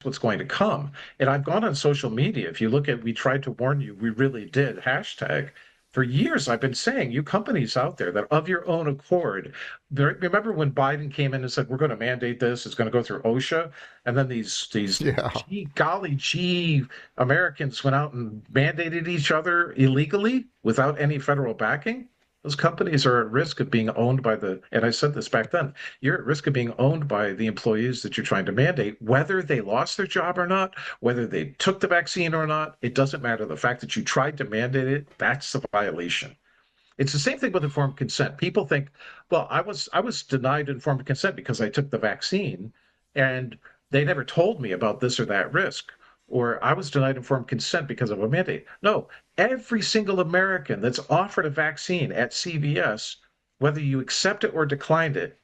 what's going to come. And I've gone on social media. If you look at, we tried to warn you, we really did, hashtag. For years, I've been saying, you companies out there that of your own accord, remember when Biden came in and said, we're going to mandate this, it's going to go through OSHA. And then these Yeah. gee, golly gee Americans went out and mandated each other illegally without any federal backing. Those companies are at risk of being owned by and I said this back then, you're at risk of being owned by the employees that you're trying to mandate, whether they lost their job or not, whether they took the vaccine or not. It doesn't matter. The fact that you tried to mandate it, that's the violation. It's the same thing with informed consent. People think, well, I was denied informed consent because I took the vaccine and they never told me about this or that risk. Or I was denied informed consent because of a mandate. No, every single American that's offered a vaccine at CVS, whether you accept it or declined it,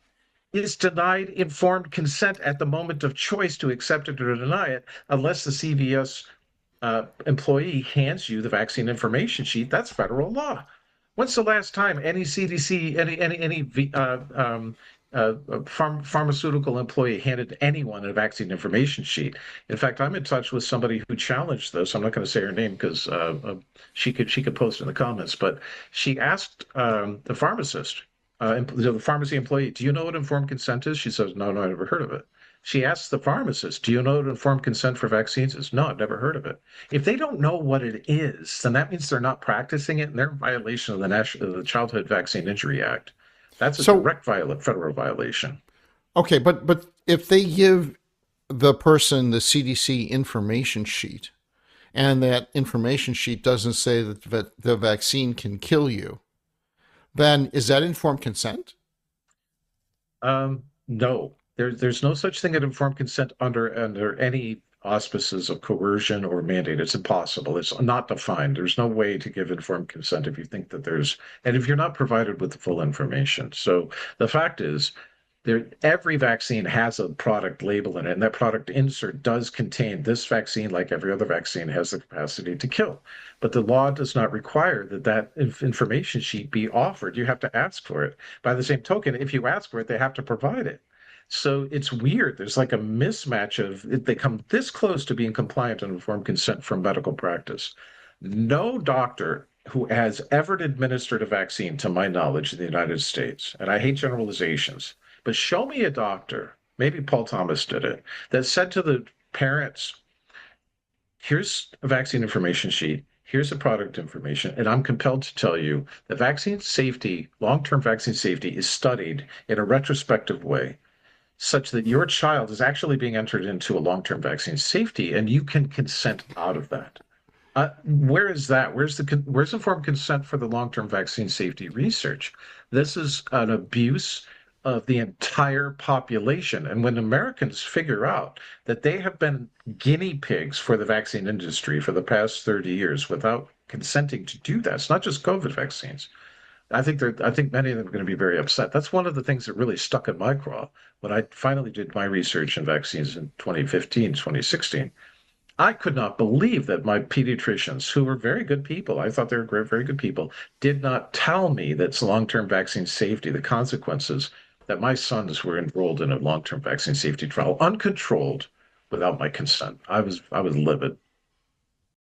is denied informed consent at the moment of choice to accept it or deny it, unless the CVS employee hands you the vaccine information sheet. That's federal law. When's the last time any CDC, pharmaceutical employee handed anyone a vaccine information sheet? In fact, I'm in touch with somebody who challenged this. I'm not going to say her name because she could post in the comments, but she asked the pharmacist, the pharmacy employee, "Do you know what informed consent is?" She says, "No, no, I never heard of it." She asks the pharmacist, "Do you know what informed consent for vaccines is?" "No, I've never heard of it." If they don't know what it is, then that means they're not practicing it, and they're in violation of the Childhood Vaccine Injury Act. That's a So, direct federal violation. okay, but if they give the person the CDC information sheet and that information sheet doesn't say that the vaccine can kill you, then is that informed consent? No, there's no such thing as informed consent under any auspices of coercion or mandate. It's impossible. It's not defined. There's no way to give informed consent if you think that and if you're not provided with the full information. So the fact is, every vaccine has a product label in it, and that product insert does contain this vaccine, like every other vaccine, has the capacity to kill. But the law does not require that information sheet be offered. You have to ask for it. By the same token, if you ask for it, they have to provide it. So it's weird. There's like a mismatch they come this close to being compliant on informed consent from medical practice. No doctor who has ever administered a vaccine, to my knowledge, in the United States, and I hate generalizations, but show me a doctor, maybe Paul Thomas did it, that said to the parents, here's a vaccine information sheet, here's the product information, and I'm compelled to tell you that vaccine safety, long-term vaccine safety, is studied in a retrospective way such that your child is actually being entered into a long-term vaccine safety and you can consent out of that. Where is that? Where's informed consent for the long-term vaccine safety research? This is an abuse of the entire population. And when Americans figure out that they have been guinea pigs for the vaccine industry for the past 30 years without consenting to do that, it's not just COVID vaccines. I think many of them are going to be very upset. That's one of the things that really stuck in my craw when I finally did my research in vaccines in 2015, 2016. I could not believe that my pediatricians, who were very good people, I thought they were great, very good people, did not tell me that long-term vaccine safety, the consequences, that my sons were enrolled in a long-term vaccine safety trial, uncontrolled, without my consent. I was livid.